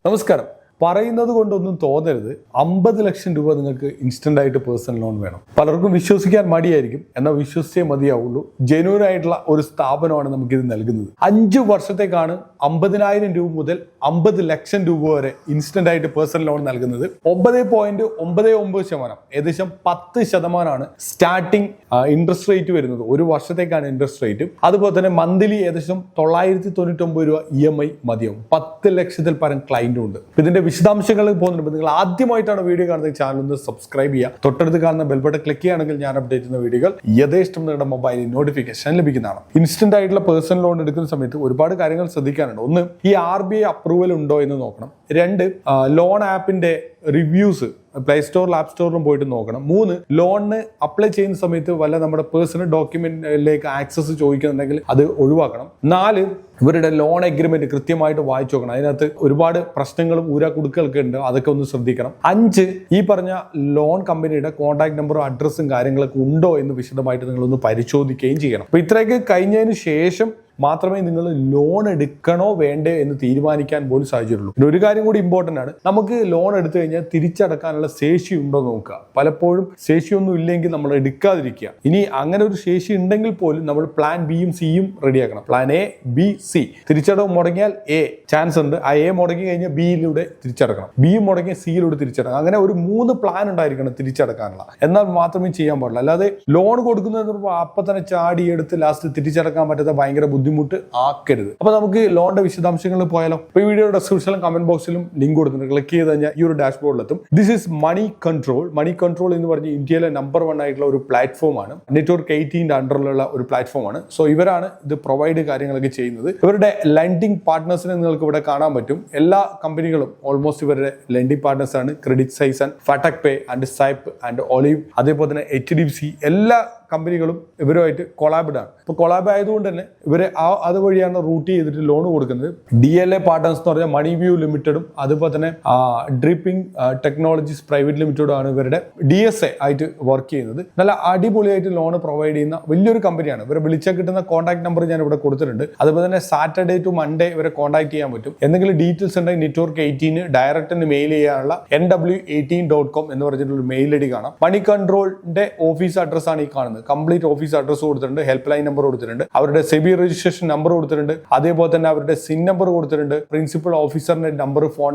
നമസ്കാരം. പറയുന്നത് കൊണ്ടൊന്നും തോന്നരുത് 50 ലക്ഷം രൂപ നിങ്ങൾക്ക് ഇൻസ്റ്റന്റ് ആയിട്ട് പേഴ്സണൽ ലോൺ വേണം. പലർക്കും വിശ്വസിക്കാൻ മടിയായിരിക്കും, എന്നാൽ വിശ്വസിച്ചേ മതിയാവുള്ളൂ. ജെന്യൂൻ ആയിട്ടുള്ള ഒരു സ്ഥാപനമാണ് നമുക്കിത് നൽകുന്നത്. 5 വർഷത്തേക്കാണ് 50,000 രൂപ മുതൽ 50 ലക്ഷം രൂപ വരെ ഇൻസ്റ്റന്റ് ആയിട്ട് പേഴ്സണൽ ലോൺ നൽകുന്നത്. 9.99%, ഏകദേശം 10% സ്റ്റാർട്ടിംഗ് ഇൻട്രസ്റ്റ് റേറ്റ് വരുന്നത്. ഒരു വർഷത്തേക്കാണ് ഇൻട്രസ്റ്റ് റേറ്റ്. അതുപോലെ തന്നെ മന്ത്ലി ഏകദേശം 999 രൂപ EMI മതിയാവും. 10 ലക്ഷത്തിൽ പരം ക്ലയന്റും ഉണ്ട്. ഇതിന്റെ വിശദാംശങ്ങളിൽ പോകുന്നുണ്ട്. നിങ്ങൾ ആദ്യമായിട്ടാണ് വീഡിയോ കാണുന്നത്, ചാനൽ ഒന്ന് സബ്സ്ക്രൈബ് ചെയ്യുക. തൊട്ടടുത്ത് കാണുന്ന ബെൽ ബട്ടൺ ക്ലിക്ക് ചെയ്യുകയാണെങ്കിൽ ഞാൻ അപ്ഡേറ്റ് ചെയ്യുന്ന വീഡിയോകൾ യഥേഷ്ടം നിങ്ങളുടെ മൊബൈലിൽ നോട്ടിഫിക്കേഷൻ ലഭിക്കുന്നതാണ്. ഇൻസ്റ്റന്റ് ആയിട്ടുള്ള പേഴ്സണൽ ലോൺ എടുക്കുന്ന സമയത്ത് ഒരുപാട് കാര്യങ്ങൾ ശ്രദ്ധിക്കാനുണ്ട്. ഒന്ന്, ഈ RBI അപ്രൂവൽ ഉണ്ടോ എന്ന് നോക്കണം. 2, ലോൺ ആപ്പിന്റെ റിവ്യൂസ് പ്ലേ സ്റ്റോറിൽ ആപ്പ് സ്റ്റോറിലും പോയിട്ട് നോക്കണം. 3, ലോണിന് അപ്ലൈ ചെയ്യുന്ന സമയത്ത് വല്ല നമ്മുടെ പേഴ്സണൽ ഡോക്യുമെന്റിലേക്ക് ആക്സസ് ചോദിക്കുന്നുണ്ടെങ്കിൽ അത് ഒഴിവാക്കണം. 4, ഇവരുടെ ലോൺ എഗ്രിമെന്റ് കൃത്യമായിട്ട് വായിച്ചു നോക്കണം. അതിനകത്ത് ഒരുപാട് പ്രശ്നങ്ങളും ഊരാക്കുടുക്കൊക്കെ ഉണ്ട്, അതൊക്കെ ഒന്ന് ശ്രദ്ധിക്കണം. 5, ഈ പറഞ്ഞ ലോൺ കമ്പനിയുടെ കോൺടാക്ട് നമ്പറും അഡ്രസ്സും കാര്യങ്ങളൊക്കെ ഉണ്ടോ എന്ന് വിശദമായിട്ട് നിങ്ങളൊന്ന് പരിശോധിക്കുകയും ചെയ്യണം. അപ്പൊ ഇത്രയൊക്കെ കഴിഞ്ഞതിന് ശേഷം മാത്രമേ നിങ്ങൾ ലോൺ എടുക്കണോ വേണ്ടേ എന്ന് തീരുമാനിക്കാൻ പോലും സാധിച്ചിട്ടുള്ളൂ. പിന്നെ ഒരു കാര്യം കൂടി ഇമ്പോർട്ടന്റ് ആണ്, നമുക്ക് ലോൺ എടുത്തു കഴിഞ്ഞാൽ തിരിച്ചടക്കാനുള്ള ശേഷി ഉണ്ടോ നോക്കുക. പലപ്പോഴും ശേഷിയൊന്നും ഇല്ലെങ്കിൽ നമ്മൾ എടുക്കാതിരിക്കുക. ഇനി അങ്ങനെ ഒരു ശേഷി ഉണ്ടെങ്കിൽ പോലും നമ്മൾ പ്ലാൻ ബിയും സിയും റെഡിയാക്കണം. Plan A, B, C. തിരിച്ചടവ് മുടങ്ങിയാൽ A ചാൻസ് ഉണ്ട്. ആ A മുടങ്ങി കഴിഞ്ഞാൽ ബിയിലൂടെ തിരിച്ചടക്കണം, ബിയും മുടങ്ങിയ സിയിലൂടെ തിരിച്ചടക്കണം. അങ്ങനെ ഒരു 3 പ്ലാൻ ഉണ്ടായിരിക്കണം തിരിച്ചടക്കാനുള്ള. എന്നാൽ മാത്രമേ ചെയ്യാൻ പാടില്ല. അല്ലാതെ ലോൺ കൊടുക്കുന്നതെന്ന് പറയുമ്പോൾ അപ്പൊ തന്നെ ചാടി എടുത്ത് ലാസ്റ്റ് തിരിച്ചടക്കാൻ പറ്റാത്ത ഭയങ്കര ബുദ്ധിമുട്ട് ആക്കരുത്. അപ്പൊ നമുക്ക് ലോണിന്റെ വിശദാംശങ്ങളിൽ പോയാലോ. ഈ വീഡിയോ ഡിസ്ക്രിപ്ഷനിലും കമന്റ് ബോക്സിലും ലിങ്ക് കൊടുത്തിട്ടുണ്ട്. ക്ലിക്ക് ചെയ്ത് കഴിഞ്ഞാൽ ഈ ഒരു ഡാഷ്ബോർഡിലെത്തും. This is money control. Money control എന്ന് പറഞ്ഞ് ഇന്ത്യയിലെ നമ്പർ 1 ആയിട്ടുള്ള ഒരു പ്ലാറ്റ്ഫോമാണ്. നെറ്റ്വർക്ക് 18 അണ്ടറിലുള്ള ഒരു പ്ലാറ്റ്ഫോമാണ്. സോ ഇവരാണ് ഇത് പ്രൊവൈഡ് കാര്യങ്ങളൊക്കെ ചെയ്യുന്നത്. ഇവരുടെ ലെൻഡിംഗ് പാർട്ട്നേഴ്സിനെ നിങ്ങൾക്ക് ഇവിടെ കാണാൻ പറ്റും. എല്ലാ കമ്പനികളും ഓൾമോസ്റ്റ് ഇവരുടെ ലെൻഡിംഗ് പാർട്ട്നേഴ്സ് ആണ്. Credit Saison and Fatak pay and Zype and Olyv, അതേപോലെ തന്നെ HDFC, എല്ലാ കമ്പനികളും ഇവരുമായിട്ട് കൊളാബഡ് ആണ്. ഇപ്പൊ കൊളാബ് ആയതുകൊണ്ട് തന്നെ ഇവരെ അതുവഴിയാണ് റൂട്ട് ചെയ്തിട്ട് ലോൺ കൊടുക്കുന്നത്. DLA പാർട്ട്നേഴ്സ് എന്ന് പറഞ്ഞാൽ മണി വ്യൂ ലിമിറ്റഡും അതുപോലെ തന്നെ ഡ്രിപ്പിംഗ് ടെക്നോളജീസ് പ്രൈവറ്റ് ലിമിറ്റഡും ആണ് ഇവരുടെ DSA ആയിട്ട് വർക്ക് ചെയ്യുന്നത്. നല്ല അടിപൊളിയായിട്ട് ലോൺ പ്രൊവൈഡ് ചെയ്യുന്ന വലിയൊരു കമ്പനിയാണ്. ഇവരെ വിളിച്ചാൽ കിട്ടുന്ന കോൺടാക്ട് നമ്പർ ഞാൻ ഇവിടെ കൊടുത്തിട്ടുണ്ട്. അതുപോലെ തന്നെ സാറ്റർഡേ ടു മൺഡേ ഇവരെ കോൺടാക്ട് ചെയ്യാൻ പറ്റും. എന്തെങ്കിലും ഡീറ്റെയിൽസ് ഉണ്ടെങ്കിൽ നെറ്റ്വർക്ക് 18 ഡയറക്റ്റ് മെയിൽ ചെയ്യാനുള്ള nw18.com എന്ന് പറഞ്ഞിട്ടുള്ള മെയിൽ ID കാണാം. മണി കൺട്രോളിന്റെ ഓഫീസ് അഡ്രസ് ആണ് ഈ കാണുന്നത്. കംപ്ലീറ്റ് ഓഫീസ് അഡ്രസ് കൊടുത്തിട്ടുണ്ട്, ഹെൽപ്പ് ലൈൻ നമ്പർ കൊടുത്തിട്ടുണ്ട്, അവരുടെ സെബി രജിസ്ട്രേഷൻ നമ്പർ കൊടുത്തിട്ടുണ്ട്, അതേപോലെ തന്നെ അവരുടെ സിൻ നമ്പർ കൊടുത്തിട്ടുണ്ട്, പ്രിൻസിപ്പൽ ഓഫീസറിന്റെ നമ്പർ, ഫോൺ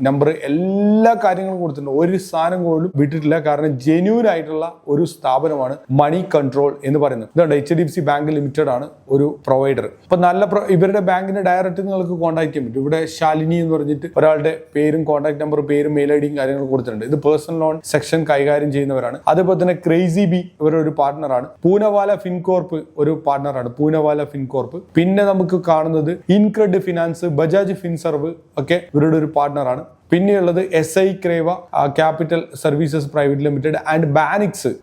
നമ്പർ എല്ലാ കാര്യങ്ങളും കൊടുത്തിട്ടുണ്ട്. ഒരു സാധനം പോലും വിട്ടിട്ടില്ല. കാരണം ജെന്യൂൻ ആയിട്ടുള്ള ഒരു സ്ഥാപനമാണ് മണി കൺട്രോൾ എന്ന് പറയുന്നത്. ഇതുകൊണ്ട് HDFC ബാങ്ക് ലിമിറ്റഡ് ആണ് ഒരു പ്രൊവൈഡർ. അപ്പൊ ഇവരുടെ ബാങ്കിന്റെ ഡയറക്റ്റ് നിങ്ങൾക്ക് കോൺടാക്ട് ചെയ്യാൻ പറ്റും. ഇവിടെ ശാലിനി എന്ന് പറഞ്ഞിട്ട് ഒരാളുടെ പേരും കോൺടാക്ട് നമ്പറും പേരും മെയിൽ ID കാര്യങ്ങളും കൊടുത്തിട്ടുണ്ട്. ഇത് പേഴ്സണൽ ലോൺ സെക്ഷൻ കൈകാര്യം ചെയ്യുന്നവരാണ്. അതേപോലെ തന്നെ ക്രേസി ബി ഇവരൊരു പാർട്ണറാണ്. പൂനവാല ഫിൻകോർപ്പ് ഒരു പാർട്ണറാണ്, പൂനവാല ഫിൻകോർപ്പ്. പിന്നെ നമുക്ക് കാണുന്നത് ഇൻക്രെഡ് ഫിനാൻസ്, ബജാജ് ഫിൻസർവ് ഒക്കെ ഇവരുടെ ഒരു പാർട്ണറാണ്. പിന്നെയുള്ളത് SI Creva capital services private limited and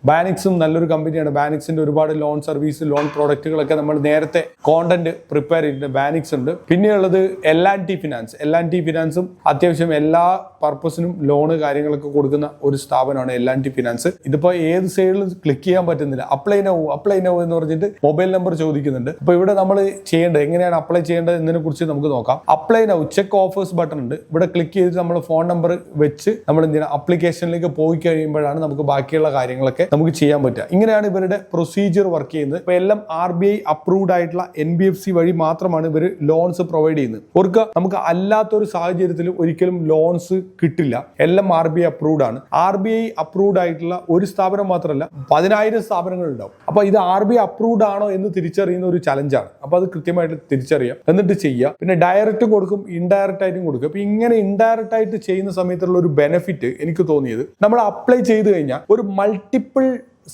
ബാനിക്സും നല്ലൊരു കമ്പനിയാണ്. ബാനിക്സിന്റെ ഒരുപാട് ലോൺ സർവീസ്, ലോൺ പ്രോഡക്റ്റുകളൊക്കെ നമ്മൾ നേരത്തെ കോണ്ടന്റ് പ്രിപ്പയർ ചെയ്തിട്ടുണ്ട്. ബാനിക്സ് ഉണ്ട്. പിന്നെയുള്ളത് L&T ഫിനാൻസും അത്യാവശ്യം എല്ലാ പർപ്പസിനും ലോണ് കാര്യങ്ങളൊക്കെ കൊടുക്കുന്ന ഒരു സ്ഥാപനമാണ് L&T ഫിനാൻസ്. ഇതിപ്പോ ഏത് സൈഡിൽ ക്ലിക്ക് ചെയ്യാൻ പറ്റുന്നില്ല. അപ്ലൈ നൗ എന്ന് പറഞ്ഞിട്ട് മൊബൈൽ നമ്പർ ചോദിക്കുന്നുണ്ട്. അപ്പൊ ഇവിടെ നമ്മൾ ചെയ്യേണ്ടത്, എങ്ങനെയാണ് അപ്ലൈ ചെയ്യേണ്ടത് എന്നതിനെ കുറിച്ച് നമുക്ക് നോക്കാം. Apply now check offers button ഉണ്ട്. ഇവിടെ ക്ലിക്ക് ചെയ്തിട്ട് നമ്മൾ ഫോൺ നമ്പർ വെച്ച് നമ്മൾ എന്തിനാ അപ്ലിക്കേഷനിലേക്ക് പോയി കഴിയുമ്പോഴാണ് നമുക്ക് ബാക്കിയുള്ള കാര്യങ്ങളൊക്കെ നമുക്ക് ചെയ്യാൻ പറ്റുക. ഇങ്ങനെയാണ് ഇവരുടെ പ്രൊസീജിയർ വർക്ക് ചെയ്യുന്നത്. ഇപ്പൊ എല്ലാം RBI അപ്രൂവ്ഡ് ആയിട്ടുള്ള NBFC വഴി മാത്രമാണ് ഇവർ ലോൺസ് പ്രൊവൈഡ് ചെയ്യുന്നത്. ഓർക്കുക, നമുക്ക് അല്ലാത്തൊരു സാഹചര്യത്തിൽ ഒരിക്കലും ലോൺസ് കിട്ടില്ല. എല്ലാം RBI അപ്രൂവ്ഡ് ആണ്. RBI അപ്രൂവ്ഡ് ആയിട്ടുള്ള ഒരു സ്ഥാപനം മാത്രമല്ല, 10,000 സ്ഥാപനങ്ങൾ ഉണ്ടാവും. അപ്പൊ ഇത് RBI അപ്രൂവ്ഡ് ആണോ എന്ന് തിരിച്ചറിയുന്ന ഒരു ചലഞ്ചാണ്. അപ്പൊ അത് കൃത്യമായിട്ട് തിരിച്ചറിയാം, എന്നിട്ട് ചെയ്യുക. പിന്നെ ഡയറക്റ്റും കൊടുക്കും, ഇൻഡയറക്റ്റ് ആയിട്ടും കൊടുക്കും. അപ്പൊ ഇങ്ങനെ ഇൻഡയറക്റ്റ് ആയിട്ട് ചെയ്യുന്ന സമയത്തുള്ള ഒരു ബെനിഫിറ്റ് എനിക്ക് തോന്നിയത്, നമ്മൾ അപ്ലൈ ചെയ്ത് കഴിഞ്ഞാൽ ഒരു മൾട്ടിപ്പിൾ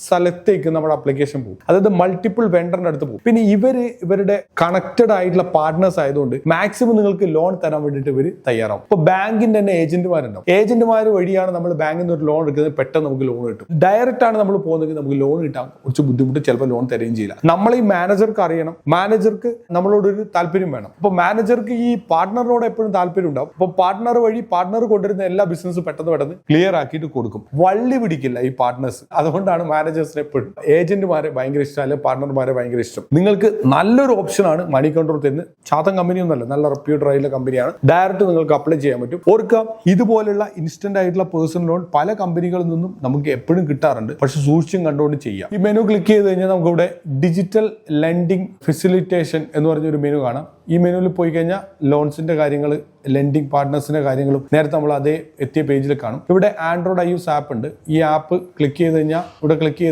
സ്ഥലത്തേക്ക് നമ്മുടെ അപ്ലിക്കേഷൻ പോകും. അതായത് മൾട്ടിപ്പിൾ വെണ്ടറിന്റെ അടുത്ത് പോകും. പിന്നെ ഇവരുടെ കണക്റ്റഡ് ആയിട്ടുള്ള പാർട്ട്നേഴ്സ് ആയതുകൊണ്ട് മാക്സിമം നിങ്ങൾക്ക് ലോൺ തരാൻ വേണ്ടിയിട്ട് ഇവർ തയ്യാറാവും. ഇപ്പൊ ബാങ്കിന്റെ തന്നെ ഏജന്റുമാരുണ്ടാവും. ഏജന്റുമാർ വഴിയാണ് നമ്മൾ ബാങ്കിൽ നിന്ന് ഒരു ലോൺ എടുക്കുന്നത്. പെട്ടെന്ന് നമുക്ക് ലോൺ കിട്ടും. ഡയറക്റ്റ് ആണ് നമ്മൾ പോകുന്നത്, നമുക്ക് ലോൺ കിട്ടാൻ കുറച്ച് ബുദ്ധിമുട്ട്, ചിലപ്പോൾ ലോൺ തരുകയും ചെയ്യില്ല. നമ്മൾ ഈ മാനേജർക്ക് അറിയണം, മാനേജർക്ക് നമ്മളോടൊരു താല്പര്യം വേണം. അപ്പൊ മാനേജർക്ക് ഈ പാർട്ട്ണറിനോട് എപ്പോഴും താല്പര്യം ഉണ്ടാവും. അപ്പൊ പാർട്ട്ണർ വഴി പാർട്ട്ണർ കൊണ്ടുവരുന്ന എല്ലാ ബിസിനസ്സും പെട്ടെന്ന് ക്ലിയർ ആക്കിയിട്ട് കൊടുക്കും. വള്ളി പിടിക്കില്ല ഈ പാർട്ട്നേഴ്സ്. അതുകൊണ്ടാണ് മാനേജേഴ്സിനെ എപ്പോഴും ഏജന്റുമാരെ ഭയങ്കര ഇഷ്ടം, അല്ലെങ്കിൽ പാർട്ണർമാരെ ഭയങ്കര ഇഷ്ടം. നിങ്ങൾക്ക് നല്ലൊരു ഓപ്ഷനാണ് മണി കൺട്രോൾ തരുന്നത്. ചാത്തൻ കമ്പനിയൊന്നുമല്ല, നല്ല റെപ്യൂട്ടഡ് ആയിട്ടുള്ള കമ്പനിയാണ്. ഡയറക്റ്റ് നിങ്ങൾക്ക് അപ്ലൈ ചെയ്യാൻ പറ്റും. ഓർക്കുക, ഇതുപോലുള്ള ഇൻസ്റ്റന്റ് ആയിട്ടുള്ള പേഴ്സണൽ ലോൺ പല കമ്പനികളിൽ നിന്നും നമുക്ക് എപ്പോഴും കിട്ടാറുണ്ട്. പക്ഷെ സൂക്ഷിച്ചും കണ്ടുകൊണ്ട് ചെയ്യാം. ഈ മെനു ക്ലിക്ക് ചെയ്ത് കഴിഞ്ഞാൽ നമുക്ക് ഇവിടെ ഡിജിറ്റൽ ലെൻഡിങ് ഫെസിലിറ്റേഷൻ എന്ന് പറഞ്ഞൊരു മെനു കാണാം. ഈ മെനുവിൽ പോയി കഴിഞ്ഞാൽ ലോൺസിന്റെ കാര്യങ്ങൾ, ലെൻഡിങ് പാർട്ട്നേഴ്സിന്റെ കാര്യങ്ങളും നേരത്തെ നമ്മൾ അതേ എത്തിയ പേജിൽ കാണും. ഇവിടെ ആൻഡ്രോയിഡ് iOS ആപ്പ് ഉണ്ട്. ഈ ആപ്പ് ക്ലിക്ക് ചെയ്ത്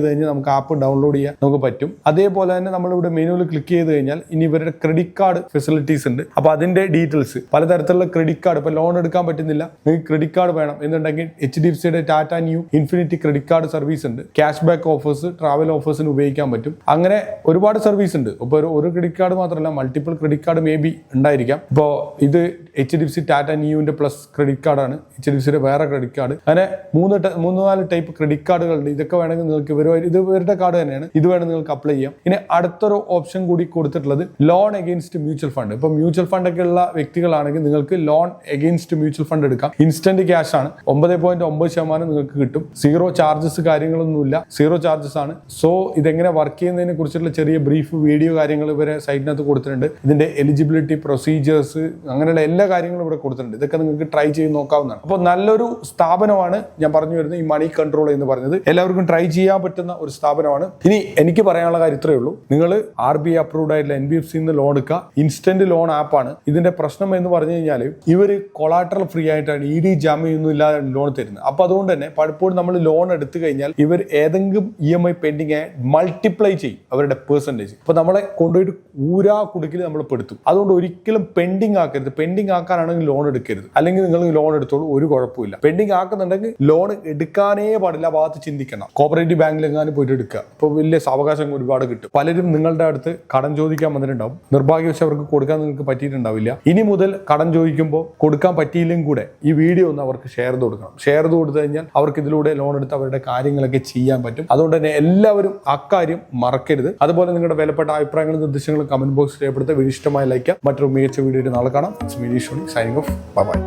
കഴിഞ്ഞാൽ നമുക്ക് ആപ്പ് ഡൗൺലോഡ് ചെയ്യാൻ നമുക്ക് പറ്റും. അതേപോലെ തന്നെ നമ്മൾ ഇവിടെ മെനുവിൽ ക്ലിക്ക് ചെയ്ത് കഴിഞ്ഞാൽ ഇനി ഇവരുടെ ക്രെഡിറ്റ് കാർഡ് ഫെസിലിറ്റീസ് ഉണ്ട്. അപ്പൊ അതിന്റെ ഡീറ്റെയിൽസ്, പലതരത്തിലുള്ള ക്രെഡിറ്റ് കാർഡ്, ഇപ്പൊ ലോൺ എടുക്കാൻ പറ്റുന്നില്ല, നിങ്ങൾക്ക് ക്രെഡിറ്റ് കാർഡ് വേണം എന്നുണ്ടെങ്കിൽ HDFCയുടെ Tata Neu infinity credit card service ഉണ്ട്. ക്യാഷ് ബാക്ക് ഓഫേഴ്സ്, ട്രാവൽ ഓഫേഴ്സിന് ഉപയോഗിക്കാൻ പറ്റും. അങ്ങനെ ഒരുപാട് സർവീസ് ഉണ്ട്. ഇപ്പൊ ഒരു ക്രെഡിറ്റ് കാർഡ് മാത്രമല്ല, multiple credit card may be ഉണ്ടായിരിക്കാം. ഇപ്പോൾ ഇത് HDFC ടാറ്റ ന്യൂവിന്റെ പ്ലസ് ക്രെഡിറ്റ് കാർഡാണ്, HDFCയുടെ വേറെ ക്രെഡിറ്റ് കാർഡ്. അങ്ങനെ 3-4 ടൈപ്പ് ക്രെഡിറ്റ് കാർഡുകളുണ്ട്. ഇതൊക്കെ വേണമെങ്കിൽ നിങ്ങൾക്ക് ഇവരുടെ കാർഡ് തന്നെയാണ്, ഇത് വേണമെങ്കിൽ നിങ്ങൾക്ക് അപ്ലൈ ചെയ്യാം. ഇനി അടുത്തൊരു ഓപ്ഷൻ കൂടി കൊടുത്തിട്ടുള്ളത് ലോൺ അഗെയിൻസ്റ്റ് മ്യൂച്വൽ ഫണ്ട്. ഇപ്പൊ മ്യൂച്വൽ ഫണ്ട് ഒക്കെ ഉള്ള വ്യക്തികളാണെങ്കിൽ നിങ്ങൾക്ക് ലോൺ അഗെയിൻസ്റ്റ് മ്യൂച്വൽ ഫണ്ട് എടുക്കാം. ഇൻസ്റ്റന്റ് ക്യാഷ് ആണ്, 9.9% നിങ്ങൾക്ക് കിട്ടും. സീറോ ചാർജസ് കാര്യങ്ങളൊന്നുമില്ല, സീറോ ചാർജസ് ആണ്. സോ ഇതെങ്ങനെ വർക്ക് ചെയ്യുന്നതിനെ കുറിച്ചുള്ള ചെറിയ ബ്രീഫ് വീഡിയോ കാര്യങ്ങൾ ഇവരെ സൈറ്റിനകത്ത് കൊടുത്തിട്ടുണ്ട്. ഇതിന്റെ എലിജിബിലിറ്റി പ്രൊസീജിയേഴ്സ്, അങ്ങനെയുള്ള എല്ലാ കാര്യങ്ങളും ഇവിടെ കൊടുത്തിട്ടുണ്ട്. ഇതൊക്കെ നിങ്ങൾക്ക് ട്രൈ ചെയ്ത് നോക്കാവുന്നതാണ്. അപ്പോൾ നല്ലൊരു സ്ഥാപനമാണ് ഞാൻ പറഞ്ഞു വരുന്നത് ഈ മണി കൺട്രോൾ എന്ന് പറഞ്ഞത്. എല്ലാവർക്കും ട്രൈ ചെയ്യാൻ പറ്റുന്ന ഒരു സ്ഥാപനമാണ്. ഇനി എനിക്ക് പറയാനുള്ള കാര്യം ഇത്രയേ ഉള്ളൂ. നിങ്ങൾ RBI അപ്രൂവ്ഡ് ആയിട്ടുള്ള NBFC ലോൺ എടുക്കുക. ഇൻസ്റ്റന്റ് ലോൺ ആപ്പാണ്. ഇതിന്റെ പ്രശ്നം എന്ന് പറഞ്ഞു കഴിഞ്ഞാൽ ഇവര് കൊളാട്രൽ ഫ്രീ ആയിട്ടാണ്, ED ജാമ്യമൊന്നും ഇല്ലാതെ ലോൺ തരുന്നത്. അപ്പൊ അതുകൊണ്ട് തന്നെ പലപ്പോഴും നമ്മൾ ലോൺ എടുത്തു കഴിഞ്ഞാൽ ഇവർ ഏതെങ്കിലും EMI പെൻഡിങ് ആയി മൾട്ടിപ്ലൈ ചെയ്യും അവരുടെ പെർസെന്റേജ്. അപ്പൊ നമ്മളെ കൊണ്ടുപോയിട്ട് ഊരാ കുടുക്കിൽ നമ്മൾ പെടുത്തും. അതുകൊണ്ട് ഒരിക്കലും പെൻഡിങ് ആക്കരുത്. പെൻഡിങ് ആക്കാനാണെങ്കിൽ ലോൺ എടുക്കരുത്. അല്ലെങ്കിൽ നിങ്ങൾ ലോൺ എടുത്തോളൂ, ഒരു കുഴപ്പമില്ല. പെൻഡിങ് ആക്കുന്നുണ്ടെങ്കിൽ ലോൺ എടുക്കാനേ പാടില്ല, ഭാഗത്ത് ചിന്തിക്കണം. കോപ്പറേറ്റീവ് ബാങ്കിൽ എങ്ങാനും പോയിട്ട് എടുക്കുക. അപ്പോൾ വലിയ സാവകാശം ഒരുപാട് കിട്ടും. പലരും നിങ്ങളുടെ അടുത്ത് കടം ചോദിക്കാൻ വന്നിട്ടുണ്ടാവും. നിർഭാഗ്യവശാൽ അവർക്ക് കൊടുക്കാൻ നിങ്ങൾക്ക് പറ്റിയിട്ടുണ്ടാവില്ല. ഇനി മുതൽ കടം ചോദിക്കുമ്പോൾ കൊടുക്കാൻ പറ്റിയില്ലെങ്കിൽ കൂടെ ഈ വീഡിയോ ഒന്ന് അവർക്ക് ഷെയർ ചെയ്ത് കൊടുക്കണം. ഷെയർ ചെയ്ത് കൊടുത്തു കഴിഞ്ഞാൽ അവർക്ക് ഇതിലൂടെ ലോൺ എടുത്ത് അവരുടെ കാര്യങ്ങളൊക്കെ ചെയ്യാൻ പറ്റും. അതുകൊണ്ട് തന്നെ എല്ലാവരും അക്കാര്യം മറക്കരുത്. അതുപോലെ നിങ്ങളുടെ വിലപ്പെട്ട അഭിപ്രായങ്ങളും നിർദ്ദേശങ്ങളും കമന്റ് ബോക്സിൽ രേഖപ്പെടുത്തുക. വീഡിയോ ഇഷ്ടമായി ലൈക്ക്. മറ്റൊരു മികച്ച വീഡിയോ നാളെ കാണാം. Signing off. ബൈ.